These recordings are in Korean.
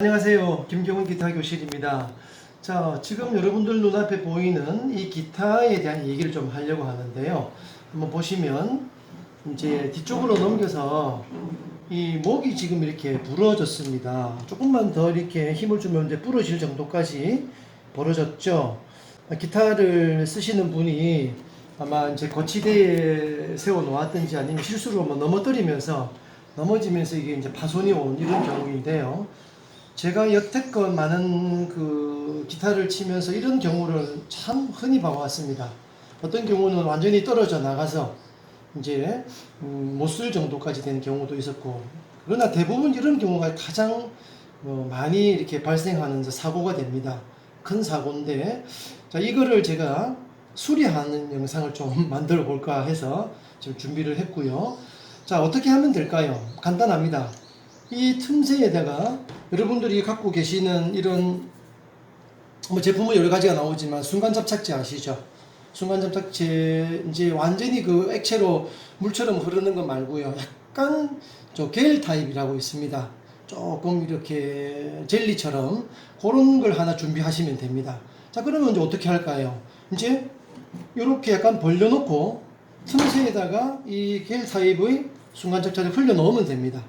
안녕하세요. 김경훈 기타 교실입니다. 자, 지금 여러분들 눈앞에 보이는 이 기타에 대한 얘기를 좀 하려고 하는데요. 한번 보시면 이제 뒤쪽으로 넘겨서 이 목이 지금 이렇게 부러졌습니다. 조금만 더 이렇게 힘을 주면 이제 부러질 정도까지 벌어졌죠. 기타를 쓰시는 분이 아마 이제 거치대에 세워 놓았든지 아니면 실수로 뭐 넘어지면서 이게 이제 파손이 온 이런 경우인데요. 제가 여태껏 많은 그 기타를 치면서 이런 경우를 참 흔히 봐왔습니다. 어떤 경우는 완전히 떨어져 나가서 이제 못 쓸 정도까지 된 경우도 있었고, 그러나 대부분 이런 경우가 가장 많이 이렇게 발생하는 사고가 됩니다. 큰 사고인데, 자, 이거를 제가 수리하는 영상을 좀 만들어 볼까 해서 지금 준비를 했고요. 자, 어떻게 하면 될까요? 간단합니다. 이 틈새에다가 여러분들이 갖고 계시는 이런 제품은 여러 가지가 나오지만 순간 접착제 아시죠? 순간 접착제 이제 완전히 그 액체로 물처럼 흐르는 거 말고요. 약간 겔 타입이라고 있습니다. 조금 이렇게 젤리처럼 그런 걸 하나 준비하시면 됩니다. 자, 그러면 이제 어떻게 할까요? 이제 이렇게 약간 벌려놓고 틈새에다가 이 겔 타입의 순간 접착제를 흘려 넣으면 됩니다.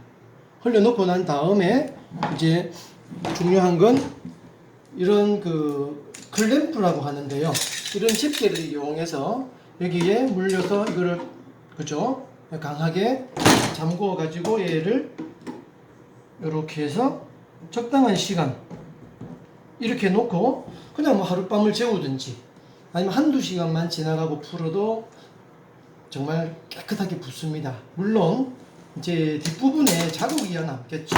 흘려놓고 난 다음에 이제 중요한 건 이런 그 클램프라고 하는데요. 이런 집게를 이용해서 여기에 물려서 이거를 그죠? 강하게 잠궈 가지고 얘를 이렇게 해서 적당한 시간 이렇게 놓고 그냥 뭐 하룻밤을 재우든지 아니면 한두 시간만 지나가고 풀어도 정말 깨끗하게 붙습니다. 물론 이제 뒷부분에 자국이 남겠죠.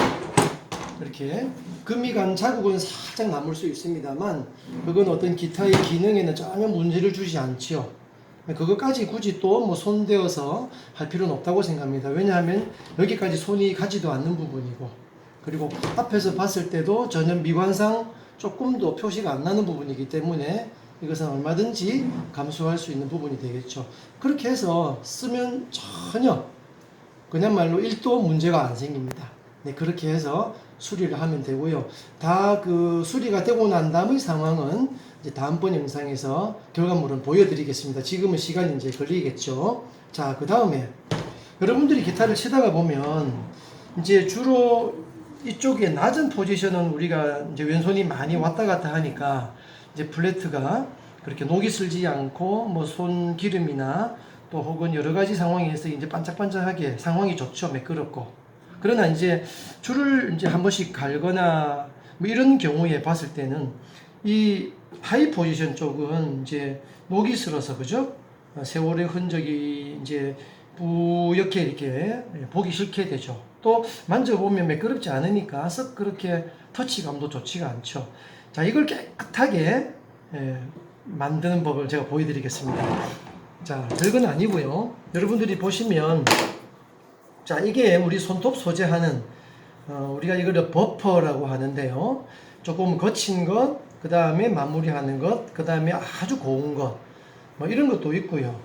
이렇게 금이 간 자국은 살짝 남을 수 있습니다만 그건 어떤 기타의 기능에는 전혀 문제를 주지 않지요. 그것까지 굳이 또 뭐 손대어서 할 필요는 없다고 생각합니다. 왜냐하면 여기까지 손이 가지도 않는 부분이고, 그리고 앞에서 봤을 때도 전혀 미관상 조금도 표시가 안 나는 부분이기 때문에 이것은 얼마든지 감수할 수 있는 부분이 되겠죠. 그렇게 해서 쓰면 전혀 그냥말로 1도 문제가 안 생깁니다. 네, 그렇게 해서 수리를 하면 되고요. 다 그 수리가 되고 난 다음의 상황은 이제 다음번 영상에서 결과물은 보여드리겠습니다. 지금은 시간이 이제 걸리겠죠. 자, 그 다음에 여러분들이 기타를 치다가 보면 이제 주로 이쪽에 낮은 포지션은 우리가 이제 왼손이 많이 왔다 갔다 하니까 이제 플레트가 그렇게 녹이 슬지 않고 뭐 손 기름이나 또 혹은 여러 가지 상황에서 이제 반짝반짝하게 상황이 좋죠. 매끄럽고. 그러나 이제 줄을 이제 한 번씩 갈거나 뭐 이런 경우에 봤을 때는 이 하이 포지션 쪽은 이제 녹이 슬어서 그죠? 세월의 흔적이 이제 뿌옇게 이렇게 보기 싫게 되죠. 또 만져보면 매끄럽지 않으니까 썩 그렇게 터치감도 좋지가 않죠. 자, 이걸 깨끗하게 만드는 법을 제가 보여드리겠습니다. 자, 별건 아니고요. 여러분들이 보시면 자, 이게 우리 손톱 소재하는 우리가 이걸 버퍼라고 하는데요. 조금 거친 것, 그 다음에 마무리하는 것, 그 다음에 아주 고운 것, 뭐 이런 것도 있고요.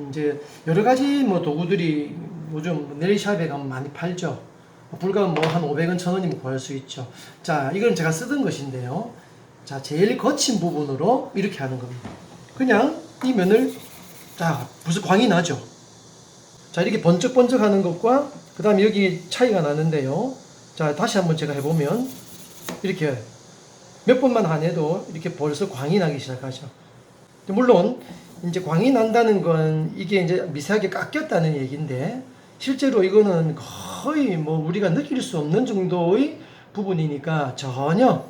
이제 여러 가지 뭐 도구들이 요즘 네일샵에 가면 많이 팔죠. 불과 뭐 한 500원, 1000원이면 구할 수 있죠. 자, 이건 제가 쓰던 것인데요. 자, 제일 거친 부분으로 이렇게 하는 겁니다. 그냥 이 면을 자, 벌써 광이 나죠. 자, 이렇게 번쩍번쩍 하는 것과 그 다음에 여기 차이가 나는데요. 자, 다시 한번 제가 해보면 이렇게 몇 번만 안 해도 이렇게 벌써 광이 나기 시작하죠. 물론 이제 광이 난다는 건 이게 이제 미세하게 깎였다는 얘기인데 실제로 이거는 거의 뭐 우리가 느낄 수 없는 정도의 부분이니까 전혀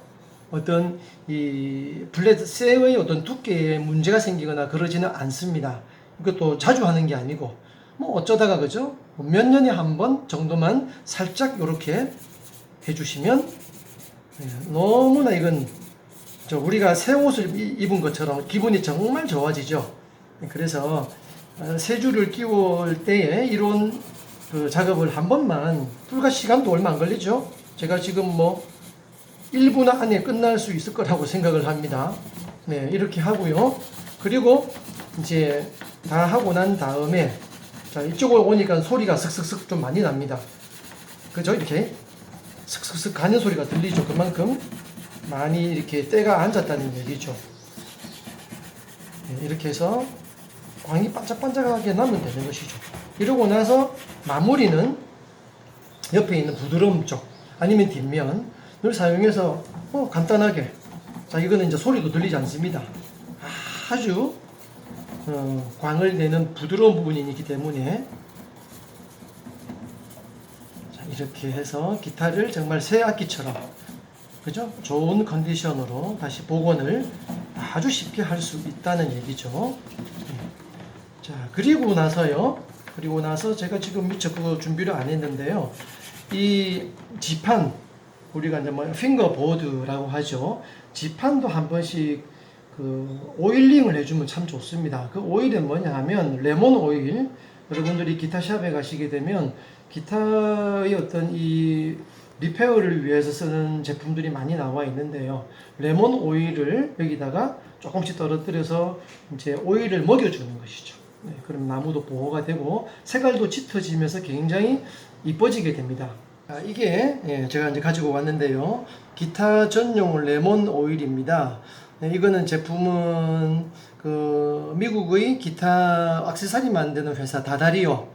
어떤 이 플랫 쇠의 어떤 두께에 문제가 생기거나 그러지는 않습니다. 이것도 자주 하는 게 아니고 뭐 어쩌다가 그죠? 몇 년에 한 번 정도만 살짝 이렇게 해주시면 너무나 이건 우리가 새 옷을 입은 것처럼 기분이 정말 좋아지죠. 그래서 새 줄을 끼울 때에 이런 그 작업을 한 번만 불과 시간도 얼마 안 걸리죠. 제가 지금 뭐 1분 안에 끝날 수 있을 거라고 생각을 합니다. 네, 이렇게 하고요. 그리고 이제 다 하고 난 다음에 자, 이쪽으로 오니까 소리가 슥슥슥 좀 많이 납니다. 그죠? 이렇게 슥슥슥 가는 소리가 들리죠. 그만큼 많이 이렇게 때가 앉았다는 얘기죠. 이렇게 해서 광이 반짝반짝하게 나면 되는 것이죠. 이러고 나서 마무리는 옆에 있는 부드러움 쪽 아니면 뒷면을 사용해서 간단하게, 자 이거는 이제 소리도 들리지 않습니다. 아주 광을 내는 부드러운 부분이 있기 때문에, 자, 이렇게 해서 기타를 정말 새 악기처럼, 그죠? 좋은 컨디션으로 다시 복원을 아주 쉽게 할 수 있다는 얘기죠. 자, 그리고 나서 제가 지금 미처 그거 준비를 안 했는데요. 이 지판, 우리가 이제 뭐 핑거보드라고 하죠. 지판도 한 번씩 그 오일링을 해주면 참 좋습니다. 그 오일은 뭐냐 하면 레몬 오일. 여러분들이 기타샵에 가시게 되면 기타의 어떤 이 리페어를 위해서 쓰는 제품들이 많이 나와 있는데요. 레몬 오일을 여기다가 조금씩 떨어뜨려서 이제 오일을 먹여주는 것이죠. 네, 그럼 나무도 보호가 되고 색깔도 짙어지면서 굉장히 이뻐지게 됩니다. 이게 제가 이제 가지고 왔는데요. 기타 전용 레몬 오일입니다. 네, 이거는 제품은 그 미국의 기타 액세서리 만드는 회사 다다리오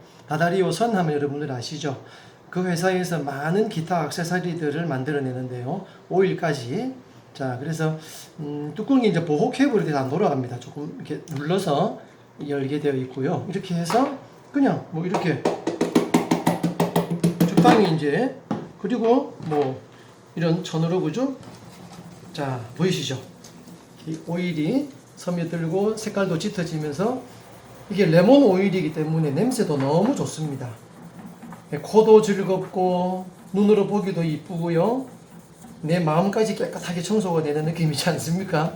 선 하면 여러분들 아시죠? 그 회사에서 많은 기타 액세서리들을 만들어내는데요. 오일까지. 자, 그래서 뚜껑이 이제 보호 캡으로 돼서 안 돌아갑니다. 조금 이렇게 눌러서 열게 되어 있고요. 이렇게 해서 그냥 뭐 이렇게 적당히 이제, 그리고 뭐 이런 천으로, 그죠? 자, 보이시죠? 이 오일이 스며들고 색깔도 짙어지면서, 이게 레몬 오일이기 때문에 냄새도 너무 좋습니다. 코도 즐겁고 눈으로 보기도 이쁘고요. 내 마음까지 깨끗하게 청소가 되는 느낌이지 않습니까?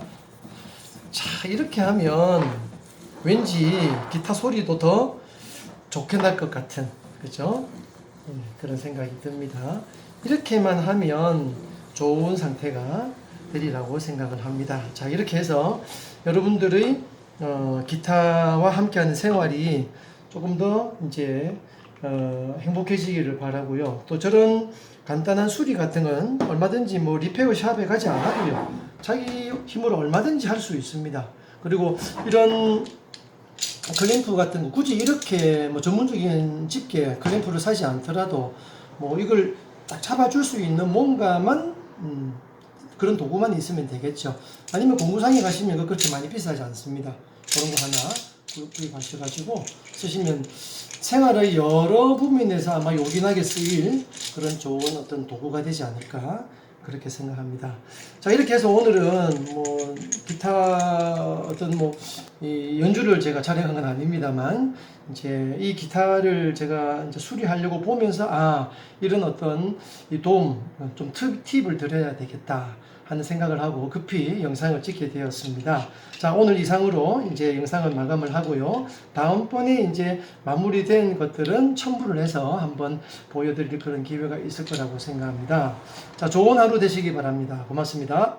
자, 이렇게 하면 왠지 기타 소리도 더 좋게 날 것 같은, 그죠? 그런 생각이 듭니다. 이렇게만 하면 좋은 상태가 되리라고 생각을 합니다. 자, 이렇게 해서 여러분들의 기타와 함께하는 생활이 조금 더 이제 행복해지기를 바라고요. 또 저런 간단한 수리 같은 건 얼마든지 뭐 리페어 샵에 가지 않아도요, 자기 힘으로 얼마든지 할 수 있습니다. 그리고 이런 클램프 같은 거 굳이 이렇게 뭐 전문적인 집게 클램프를 사지 않더라도 뭐 이걸 딱 잡아줄 수 있는 뭔가만 그런 도구만 있으면 되겠죠. 아니면 공구상에 가시면 그거 그렇게 많이 비싸지 않습니다. 그런 거 하나 구입하셔가지고 쓰시면 생활의 여러 부분에서 아마 요긴하게 쓰일 그런 좋은 어떤 도구가 되지 않을까, 그렇게 생각합니다. 자, 이렇게 해서 오늘은 뭐 기타 어떤 뭐 이 연주를 제가 촬영한 건 아닙니다만, 이제 이 기타를 제가 이제 수리하려고 보면서 이런 어떤 이 도움 좀 팁을 드려야 되겠다 하는 생각을 하고 급히 영상을 찍게 되었습니다. 자, 오늘 이상으로 이제 영상을 마감을 하고요. 다음번에 이제 마무리된 것들은 첨부를 해서 한번 보여드릴 그런 기회가 있을 거라고 생각합니다. 자, 좋은 하루 되시기 바랍니다. 고맙습니다.